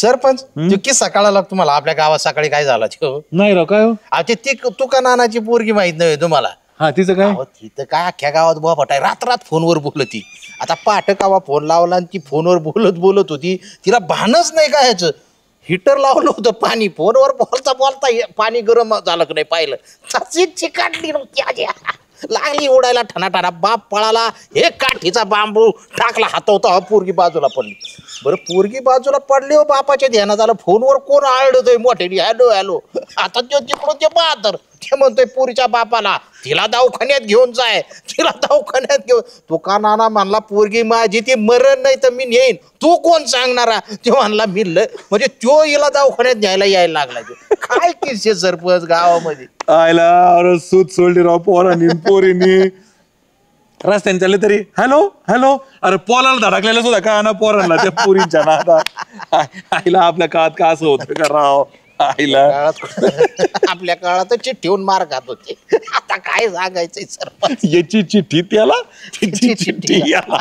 सरपंच तो किस्सा कळाला तुम्हाला आपल्या गावात सकाळी काय झाला नाही राव काय हो? ते तुका नानाची पोरगी माहित नाही तुम्हाला हा तिचं काय तिथं काय अख्ख्या गावात बोबाट आहे रात फोनवर बोलत ती आता पाठ कावा फोन लावला आणि ती फोनवर बोलत होती तिला भानच नाही का ह्याचं हिटर लावलं होतं पाणी फोनवर बोलता पाणी गरम झालं की नाही पाहिलं तशी चिकाटली नव्हती आजी लागली ओढायला ठणाठाणा बाप पळाला एक काठीचा बांबू टाकला हातवता पोरगी बाजूला पडली बरं पोरगी बाजूला पडली हो बापाच्या ध्यानात आलं फोनवर कोण आळतोय मोठे हॅलो हॅलो आता तो तिकडून ते बहादर ते म्हणतोय पोरीच्या बापाला तिला दवाखान्यात घेऊन जाय तिला दवाखान्यात घेऊन तो का नाना म्हणला पोरगी माझी ती मरण नाही तर मी नेईन तू कोण सांगणारा ते म्हणला मिळलं म्हणजे तो हिला दवाखान्यात घ्यायला यायला लागला काय किस्से सरपंच गावामध्ये आयला अरे सूत सोडली राव पोरांनी पोरीनी रस्त्याने चालले तरी हॅलो हॅलो अरे पोलाला धडकलेलं सुद्धा का ना पोरांना त्या पोरींच्या नादा आईला आपल्या काळात का असं होतं का राव आईला आपल्या काळात चिठ्ठीहून मार खात होते आता काय सांगायचंय सरपंच याची चिठ्ठी त्याला त्याची चिठ्ठी याला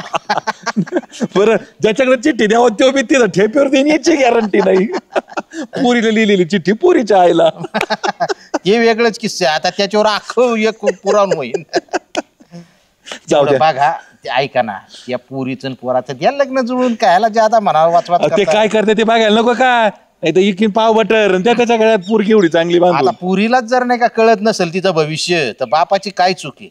बरं ज्याच्याकडे चिठ्ठी द्यावं तो बी तिथं ठेप्यावर देईन याची गॅरंटी नाही पोरीला लिहिलेली चिठ्ठी पोरीच्या आईला हे वेगळंच किस्से आता त्याच्यावर अख्खं एक पुराण होईल जाऊ द्या बघा ते ऐका ना या पुरीचं पोराचं द्या लग्न जुळून काय ज्यादा म्हणावं वाचवा ते काय करते ते बघायला नको काय नाही तर इकीन पाव बटर त्याच्या गळ्यात पोरगी एवढी चांगली बांधून आता पुरीलाच जर नाही का कळत नसेल तिचं भविष्य तर बापाची काय चुकी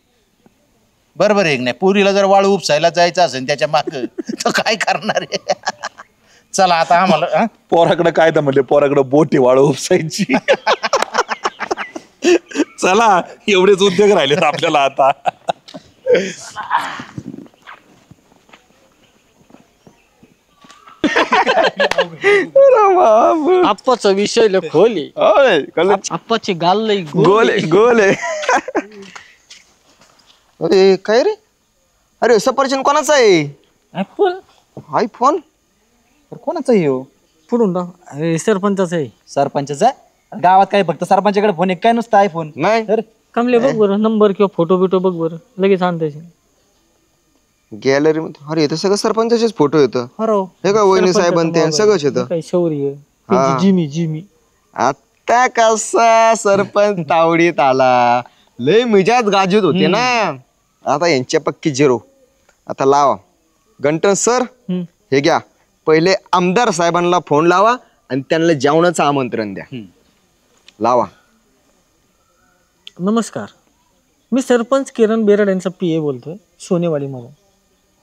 बरोबर आहे नाही पुरीला जर वाळू उपसायला जायचं असेल त्याच्या माग तर काय करणार आहे चला आता आम्हाला पोराकडे काय तर म्हणले पोराकडे बोटी वाळू उपसायची चला एवढेच उद्योग राहिले आपल्याला आता आप्पाचा विषय लय खोल आहे आप्पाची गाल लय गोल आहे अरे काय रे अरे सफरचंद कोणाचा आहे ऍपल आयफोन कोणाचा आहे हो पुढून अरे सरपंचाचा आहे सरपंचाचा गावात काय फक्त सरपंचाकडे फोन एक काय नुसतं आयफोन नाही तर कमले बघ बरं नंबर किंवा फोटो बिटो बघ बरं लगेच आणताय गॅलरी मध्ये अरे इथं सगळं सरपंचाचेच फोटो येतं हरो हे का वहिनी साहेबांते सगळंच येतं काय शौर्य हा. जिमी आता कसा सरपंच तावडीत आला लय मिजात गाजत होते ना आता यांच्या पक्की झिरो आता लावा गंटन सर हे घ्या पहिले आमदार साहेबांना फोन लावा आणि त्यांना जेवणाचं आमंत्रण द्या लावा नमस्कार मी सरपंच किरण बेरड यांचा PA बोलतोय सोनेवाडी म्हणून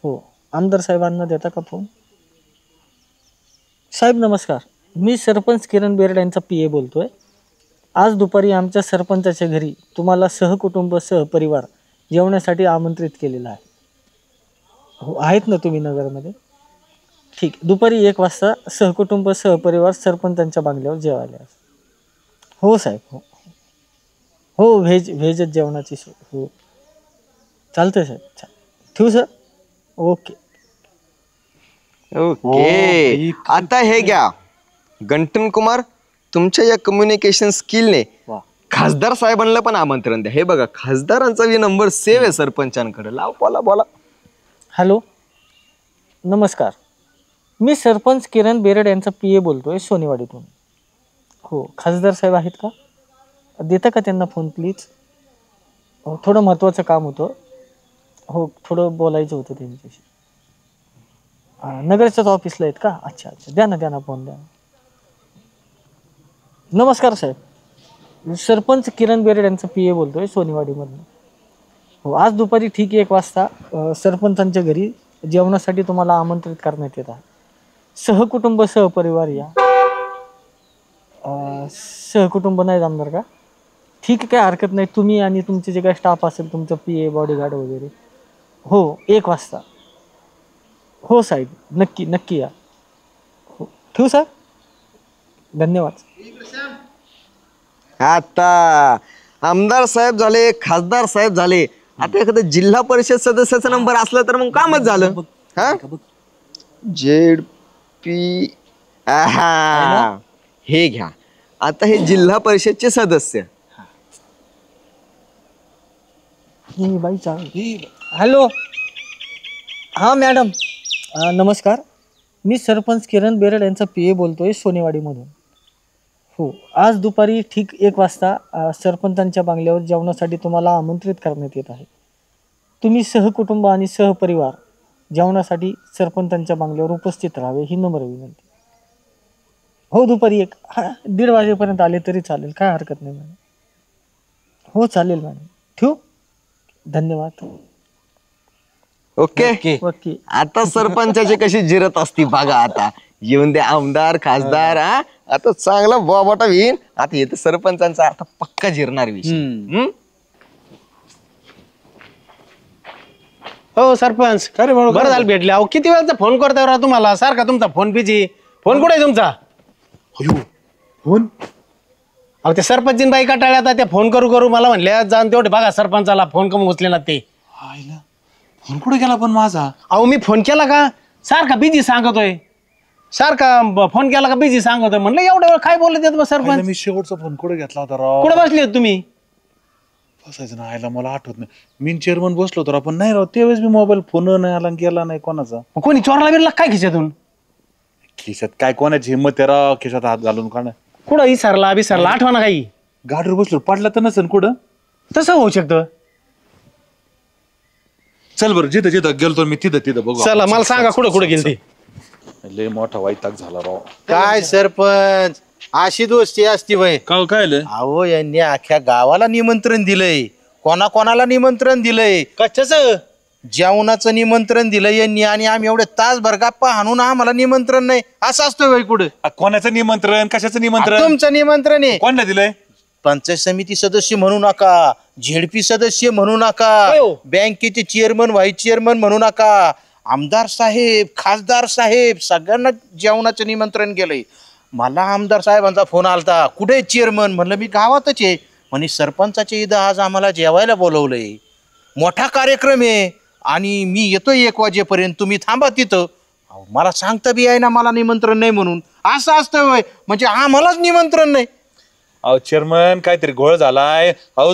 हो आमदार साहेबांना देता का फोन साहेब नमस्कार मी सरपंच किरण बेरड यांचा PA बोलतोय आज दुपारी आमच्या सरपंचाच्या घरी तुम्हाला सहकुटुंब सहपरिवार जेवण्यासाठी आमंत्रित केलेलं आहे हो आहेत ना तुम्ही नगरमध्ये ठीक दुपारी 1 वाजता सहकुटुंब सहपरिवार सरपंचांच्या बांगल्यावर जेवायला हो साहेब हो हो व्हेजच जेवणाची सोय हो चालतंय साहेब ठेवू सर ओके ओके आता हे घ्या गंटन कुमार तुमच्या या कम्युनिकेशन स्किलने खासदार साहेबांना पण आमंत्रण द्या हे बघा खासदारांचा नंबर सेव्ह आहे सरपंचांकडे लाव बोला हॅलो नमस्कार मी सरपंच किरण बेरड यांचा PA बोलतोय सोनेवाडीतून हो खासदार साहेब आहेत का देता का त्यांना फोन प्लीज हो थोडं महत्त्वाचं काम होतं हो थोडं बोलायचं होतं त्यांच्याशी नगरच्याच ऑफिसला आहेत का अच्छा द्या ना फोन द्या नमस्कार साहेब सरपंच किरण बेरड यांचा PA बोलतोय सोनेवाडीमधून हो आज दुपारी ठीक 1 वाजता सरपंचांच्या घरी जेवणासाठी तुम्हाला आमंत्रित करण्यात येत आहे सहकुटुंब सहपरिवार या सहकुटुंब नाही जमणार का ठीक आहे काय हरकत नाही तुम्ही आणि तुमचे जे काही स्टाफ असेल तुमचं PA बॉडीगार्ड वगैरे हो 1 वाजता हो साहेब नक्की या हो ठेवू सर धन्यवाद आता आमदार साहेब झाले खासदार साहेब झाले आता एखादं जिल्हा परिषद सदस्याचा नंबर असला तर मग कामच झालं हा ZP हे घ्या आता हे जिल्हा परिषदचे सदस्य हॅलो हां मॅडम नमस्कार मी सरपंच किरण बेरड यांचा पी ए बोलतोय सोनेवाडीमधून. हो, आज दुपारी ठीक 1 वाजता सरपंचांच्या बंगल्यावर जेवणासाठी तुम्हाला आमंत्रित करण्यात येत आहे. तुम्ही सहकुटुंब आणि सहपरिवार जेवणासाठी सरपंचांच्या बंगल्यावर उपस्थित राहावे ही नम्र विनंती. हो, दुपारी 1-1:30 वाजेपर्यंत आले तरी चालेल, काय हरकत नाही मॅडम. हो चालेल मॅडम, ठेवू. धन्यवाद. ओके. ओके. आता सरपंचाची कशी जिरत असती बघा. आता येऊन दे आमदार खासदार. हा आता चांगला बोबाटा होईल. आता येतं सरपंचांचा आता पक्का जिरणार विषय. हो सरपंच, काय म्हणू बरं झालं भेटले. अहो किती वेळचा फोन करता राव तुम्हाला, सारखा तुमचा फोन बिझी. फोन कुठे आहे तुमचा? फोन अहो ते सरपंचीन बाई कटाळ्या आता त्या फोन करू करू मला म्हणल्या जाऊन तेवढे बघा सरपंचाला फोन कमी उचले ना ते. आईला फोन कुठे गेला पण माझा? अहो मी फोन केला का सारखा बिझी सांगतोय, सारखा फोन केला का बिझी सांगतोय. म्हणलं एवढ्या वेळ काय बोलत येत सरपंच? मी शेवटचा फोन कुठे घेतला होता राव? कुठे बसले होते तुम्ही? बसायचं ना, आयला मला आठवत नाही. मी चेअरमन बसलो होतो पण नाही राव, त्यावेळेस मी मोबाईल फोन नाही आला गेला नाही कोणाचा. कोणी चोरला बिरला काय खिशातून? खिशात काय कोणाची हिंमत आहे राव खिशात हात घालून काढ. कुठं विसरला बिसरला आठवणा काही? गाडीवर बसलो पडला तर नसेल कुठं. तसं होऊ शकतं. चल बरं, जिथं जिथं गेलतो मी तिथं बघू. चला मला सांगा कुठं कुठं गेलते. लय मोठा वैताग झाला राव. काय सरपंच अशी दोस्ती असती वय? काय आलं? अहो यांनी अख्ख्या गावाला निमंत्रण दिलंय. कोणाला निमंत्रण दिलंय? कशाचं? जेवणाचं निमंत्रण दिलं यांनी आणि आम्ही एवढे तासभर गप्पा हाणून आम्हाला निमंत्रण नाही असं असतं वय कुठं? कोणाचं निमंत्रण, कशाचं निमंत्रण? तुमचं निमंत्रण आहे. कोणाला दिलंय? पंचायत समिती सदस्य म्हणू नका, झेडपी सदस्य म्हणू नका, बँकेचे चेअरमन व्हाईस चेअरमन म्हणू नका, आमदार साहेब खासदार साहेब सगळ्यांना जेवणाचं निमंत्रण केलंय. मला आमदार साहेबांचा फोन आलता, कुठे चेअरमन? म्हणलं मी गावातच आहे. म्हणे सरपंचाच्या इथं आज आम्हाला जेवायला बोलवलंय, मोठा कार्यक्रम आहे आणि मी येतोय 1 वाजेपर्यंत, तुम्ही थांबा तिथं. मला सांगता बी आहे ना मला निमंत्रण नाही म्हणून. असं असतं वय म्हणजे आम्हालाच निमंत्रण नाही? अहो चेअरमन काहीतरी घोळ झालाय. अहो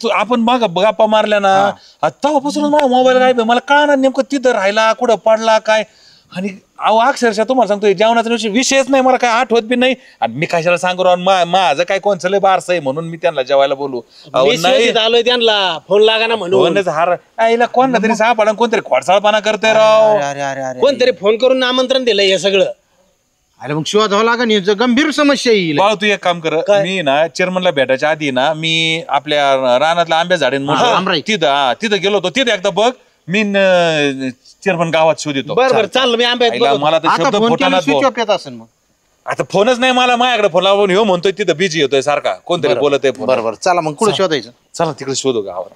आपण मग गप्पा मारल्या ना, तेव्हापासून माझा मोबाईल काय मला कळणार नेमकं तिथं राहिला कुठं पडला काय. आणि अहो अक्षरशः तुम्हाला सांगतोय जेवणाचा विषयच नाही, मला काय आठवत बी नाही. आणि मी कशाला सांगू राहून माझं काय कोणचं लय बारसं आहे म्हणून मी त्यांना जेवायला बोलू. नाही आलोय त्यांना फोन लागा ना म्हणून. हार आईला कोणला तरी सापडा कोणतरी खोडसाळपणा करते राव. अरे अरे अरे कोणतरी फोन करून आमंत्रण दिलंय हे सगळं. अरे मग शोधावं लागेल, गंभीर समस्या येईल. बाळ तू एक काम कर, मी ना चेअरमनला भेटायच्या आधी ना मी आपल्या रानातल्या आंब्या झाडीन तिथं गेलो होतो. तिथं एकदा बघ मी चेअरमन गावात शोध येतो. बरं चाललं मी आंब्यात. मला तर शब्द फुटाणाच भाऊ. मग आता फोनच नाही मला, माझ्याकडे फोन लावून हो म्हणतोय तिथं बिझी होतोय सारखा कोणतरी बोलत आहे. बरोबर चला मग कुठं शोधायचं? चला तिकडे शोधू गावात.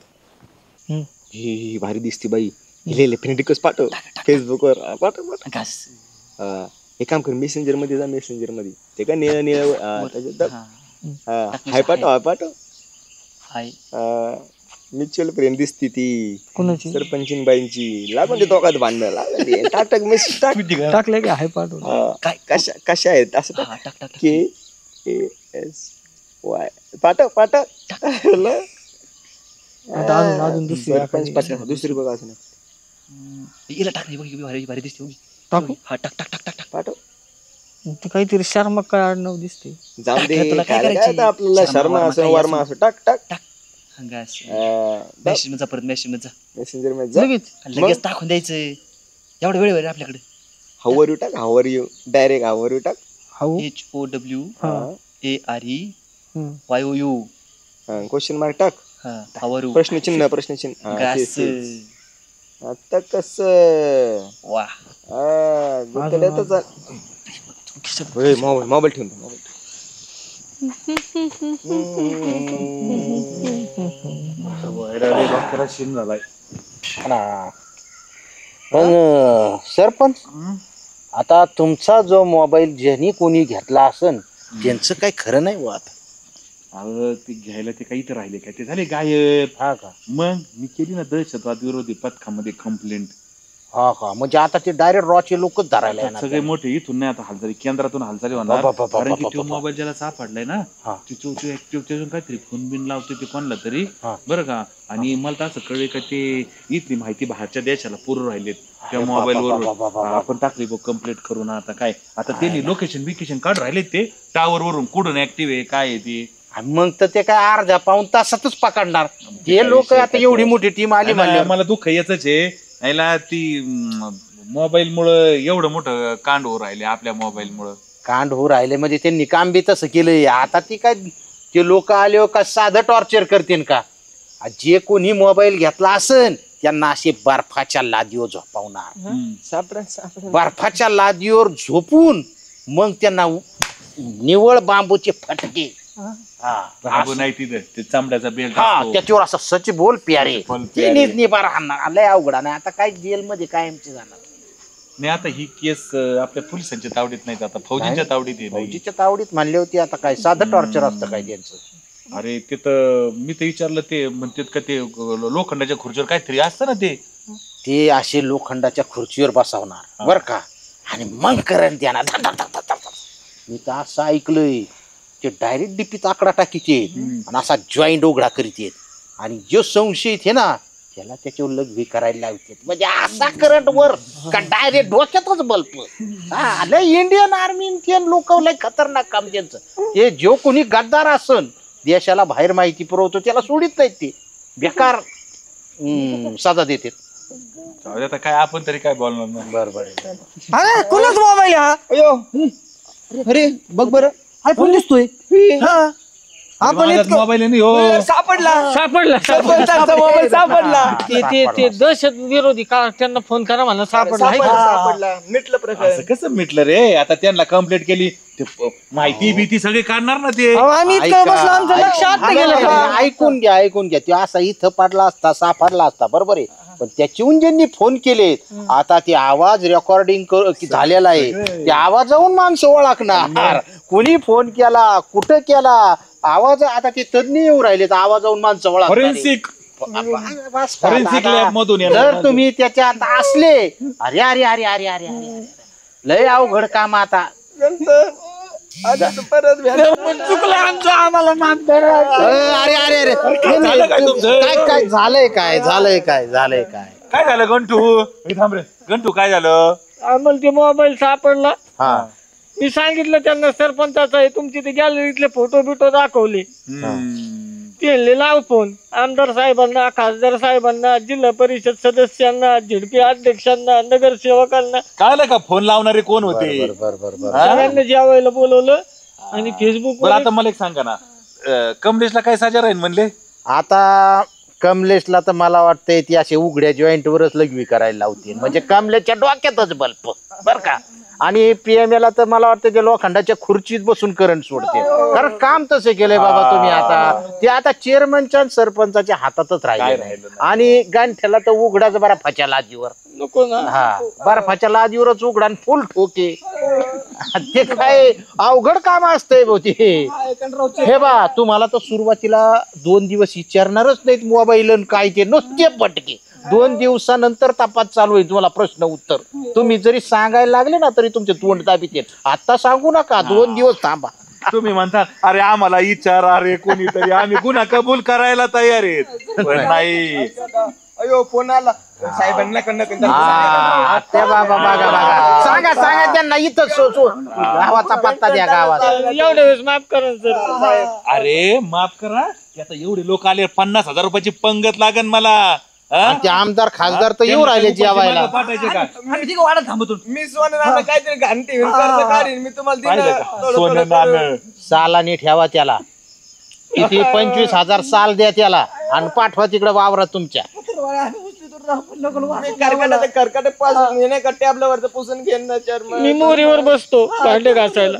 ही भारी दिसती बाई. लिहिले फ्रेंडिकच पाठव फेसबुकवर पाठव. एक काम कर, मेसेंजर मध्ये जा. मेसेंजर मध्ये ते का निळ निळ हाय पाठव. म्युच्युअल फ्रेंड दिसती ती कोणाची? सरपंचीन बाईंची. लागून ते दोघात भांडणं लागली. टाक मेसेज टाकलंय की हाय पाठव. कशा आहेत असं KASY पाठव. आता अजून दुसरी सरपंच पाठव. दुसरी बघा असं भारी दिसते. टाकू पाठव. ते काहीतरी शर्मा काय आडनाव दिसते. जाऊ दे आपल्याला शर्मा असं वर्मा असं टाक. मेसेंजर मध्ये लगेच टाकून द्यायचं. एवढं वेळ आपल्याकडे. हाऊ यू टाक. How you direct how you टाक. HOWARYOU क्वेश्चन मार्क टाक. प्रश्नचिन्ह आता कस मोबाईल ठेवून पण सरपंच आता तुमचा जो मोबाईल ज्यांनी कोणी घेतला असन त्यांचं काही खरं नाही आता. अहो ते घ्यायला ते काही तर राहिले काय ते झाले गायब. हा का? मग मी केली ना दहशतवाद विरोधी पथकामध्ये कंप्लेंट. हा का, म्हणजे आता ते डायरेक्ट रॉचे लोकच धरायला येणार. सगळे मोठे इथून नाही आता हालचाली केंद्रातून हालचाली होणार. कारण की तो मोबाईल ज्याला सापडलाय ना तिथून काहीतरी फोन बिन लावतो ते कोणाला तरी, बरं का. आणि मला तर असं कळलं का ते इथली माहिती बाहेरच्या देशाला पुरं राहिलेत त्या मोबाईल वर. आपण टाकली बघ कंप्लीट करून. आता काय, आता त्यांनी लोकेशन बिकेशन काढ राहिलेत ते टावर वरून कुठून ऍक्टिव्ह आहे काय आहे ते. मग तर ते काय अर्ध्या पाऊण तासातच पकडणार हे लोक. आता एवढी मोठी टीम आली म्हणजे मला दुःख याच आहे याला ती मोबाईल मुळे एवढं मोठं कांड हो राहिले आपल्या मोबाईल मुळे. कांड हो राहिले म्हणजे त्यांनी काम बी तसं केलंय. आता ती काय ते लोक आले का साधं टॉर्चर करतील का. जे कोणी मोबाईल घेतला असन त्यांना असे बर्फाच्या लादीवर झोपवणार. बर्फाच्या लादीवर झोपून मग त्यांना निवळ बांबूचे फटके. बाबू नाही तिथं ते चांबड्याचा बेल्ट त्याच्यावर असं सच बोल प्यारे निबार हाणणार. लय अवघडा नाही आता काय जेलमध्ये कायमचे जाणार नाही. आता ही केस आपल्या पोलिसांच्या तावडीत नाही, आता फौजींच्या तावडीत आहे. फौजीच्या तावडीत म्हणले होते. आता काय साधं टॉर्चर असतं काय त्यांचं. अरे तिथं मी तर विचारलं ते म्हणतात का ते लोखंडाच्या खुर्चीवर काहीतरी असतं ना ते असे लोखंडाच्या खुर्चीवर बसवणार बर का. आणि मग करंट देणार. मी तर असं ऐकलंय ते डायरेक्ट डीपीत आकडा टाकीचे आणि असा जॉईंट उघडा करीत. आणि जो संशयित आहे ना त्याला त्याच्यावर लग्न करायला लावते. म्हणजे असा करंट वर का डायरेक्ट डोक्यातच बल्ब. इंडियन आर्मी लोक लय खतरनाक काम त्यांचं. ते जो कोणी गद्दार असन देशाला बाहेर माहिती पुरवतो त्याला सोडित नाहीत. ते बेकार सजा देतात. आता काय आपण तरी काय बोलणार नाही. अरे कोणाच मोबाईल हा. अरे बघ बरं आयफोन दिसतोय. आपण मोबाईल सापडला मोबाईल सापडला. ते दहशत विरोधी का त्यांना फोन करा म्हणा. सापडला मिटलं प्रकरण. कसं मिटलं रे. आता त्यांना कंप्लेंट केली माहिती भीती सगळे काढणार ना ते. आम्ही इतकं बसलो आमचं लक्ष आता गेलं का. ऐकून घ्या ते असा इथं पडला असता सापडला असता बरोबर आहे. पण त्याच्याहून ज्यांनी फोन केले आता ते आवाज रेकॉर्डिंग झालेला आहे. त्या आवाजावरून माणसं ओळखणार कोणी फोन केला कुठं केला. आवाज आता ते तज्ञ येऊ राहिले तर आवाजावरून माणसं ओळखणार. फॉरेन्सिक लॅब मधून जर तुम्ही त्याच्यात असले अरे अरे अरे अरे अरे अरे लय अवघड काम. आता चुकलं आमचं आम्हाला माफ करा. अरे अरे अरे काय झालंय काय काय झालं गंटू. थांब रे गंटू काय झालं. आम्हाला ते मोबाईल सापडला. मी सांगितलं त्यांना सरपंचाचा आहे. तुमची ते गॅलरीतले फोटो बिटो दाखवले. ते लाव फोन आमदार साहेबांना खासदार साहेबांना जिल्हा परिषद सदस्यांना झेडपी अध्यक्षांना नगरसेवकांना. कळलं का फोन लावणारे कोण होते. सगळ्यांना जेवायला बोलवलं. आणि फेसबुक आता मला एक सांगा ना कमलेशला काय सजा राहील म्हणले. आता कमलेशला तर मला वाटतंय ती असे उघड्या जॉईंट वरच लघवी करायला लावतील. म्हणजे कमलेशच्या डोक्यातच बल्ब बर का. आणि पीएमएला तर मला वाटतं ते लोखंडाच्या खुर्चीत बसून करंट सोडते. कारण काम तसं केलंय बाबा तुम्ही. आता ते आता चेअरमनच्या सरपंचाच्या हातातच राहिले. आणि गांठ्याला तर उघडाच बर्फाच्या लादीवर नको ना. बर्फाच्या लादीवरच उघडा आणि फुल ठोके. ते काय अवघड काम असतंय भाऊ ते. हे बा तुम्हाला तर सुरुवातीला 2 दिवस विचारणारच नाहीत मोबाईल काय ते नुसते पटके. 2 दिवसानंतर तपास चालू आहे. तुम्हाला प्रश्न उत्तर तुम्ही जरी सांगायला लागले ना तरी तुमचे तोंड दाबीत येत. आता सांगू नका 2 दिवस थांबा. तुम्ही म्हणता अरे आम्हाला विचार अरे कोणीतरी आम्ही गुन्हा कबूल करायला तयार आहेत. पण नाही. अयो फोन आला साहेबांना त्या बाबा बघा सांगा त्यांना इथं गावाचा पत्ता द्या. गावात एवढ्या वेळेस माफ करा सर. अरे माफ करा. आता एवढे लोक आले 50,000 रुपयाची पंगत लागन मला. ते आमदार खासदार तर येऊ राहिले जेवायला. पाठायचे का वाढत थांबतो. मी सोनं काहीतरी घालते मी तुम्हाला सोनं नाणं सालानी ठेवा त्याला. किती 25,000 साल द्या त्याला आणि पाठवा तिकडे वावरात तुमच्या. करकटे पासून येण्याकट्टे आपल्यावरचं पुसून घेऊन मी मोरीवर बसतो भांडे घासायला.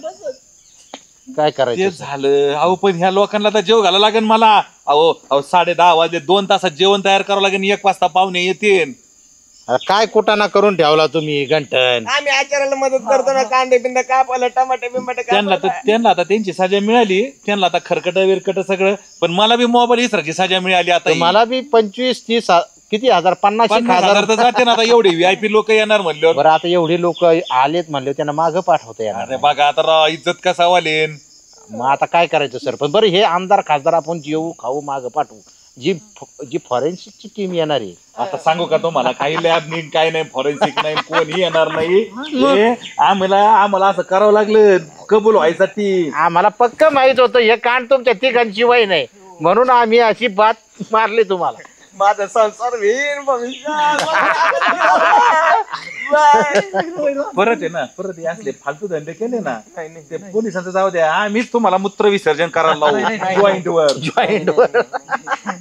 काय करायचं ते झालं. अहो पण ह्या लोकांना तर जेव घाला लागेल मला. अहो 10:30 वाजले 2 तासात जेवण तयार करावं लागेल. 1 वाजता पाहुणे येतील. काय कुटाणा करून ठेवला तुम्ही गंठन. आम्ही आचाराला मदत करतो ना. कांदे बिंदे कापायला टमाटे बिंबाटे त्यांना आता त्यांची सजा मिळाली. त्यांना आता खरकट विरकट सगळं. पण मला बी मोबाईल इसराची सजा मिळाली. आता मला बी 25-30 किती हजार 50,000 तर जाते ना आता एवढे व्हीआयपी लोक येणार म्हणल्यावर. बरं आता एवढे लोक आलेत म्हणले त्यांना मागं पाठवता येणार अरे बघा आता इज्जत कसा वालेन. मग आता काय करायचं सरपंच बरं हे आमदार खासदार आपण जेऊ खाऊ मागं पाठवू जी फॉरेन्सिकची टीम येणार आहे आता सांगू का तुम्हाला काही लॅब नाही काय नाही फॉरेन्सिक नाही कोणी येणार नाही. हे आम्हाला असं करावं लागलं कबूल व्हायसाठी. आम्हाला पक्क माहित होतं हे कांड तुमच्या तिघांशिवाय नाही म्हणून आम्ही अशी बात मारली तुम्हाला. माझा संसार होईल परत आहे ना परत हे असले फालतू धंदे केले ना ते पोलिसांचं जाऊ द्या आम्हीच तुम्हाला मूत्र विसर्जन करायला लावू जॉईंट वर.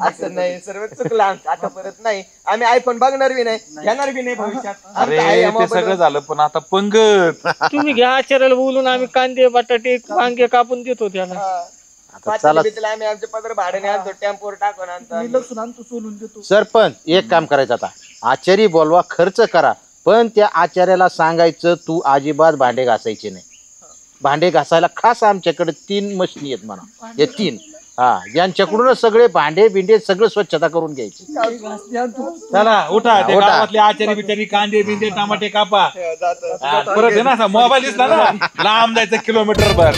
असं नाही सर्व चुकलं आमचं. आता परत नाही आम्ही आयफोन बघणार बी नाही घेणार बी नाही भविष्यात. अरे ते सगळं झालं पण आता पंगत. तुम्ही घ्या आचार्याला बोलून आम्ही कांदे बटाटे वांगे कापून देतो त्याला. चला आम्ही आमचे पत्र भाड्याने आणतो टेम्पोवर टाकून आणतो. सरपंच एक काम करायचं आता आचारी बोलवा खर्च करा पण त्या आचार्याला सांगायचं तू अजिबात भांडे घासायचे नाही. भांडे घासायला खास आमच्याकडे 3 मशीनी आहेत म्हणा हे 3 यांच्याकडूनच सगळे भांडे बिंडे सगळं स्वच्छता करून घ्यायची. चला उठा ते गावातले आचारी बिचारी कांदे बिंदे टमाटे कापा. परत आहे ना मोबाईल दिसला ना लांब जायचं किलोमीटर भर.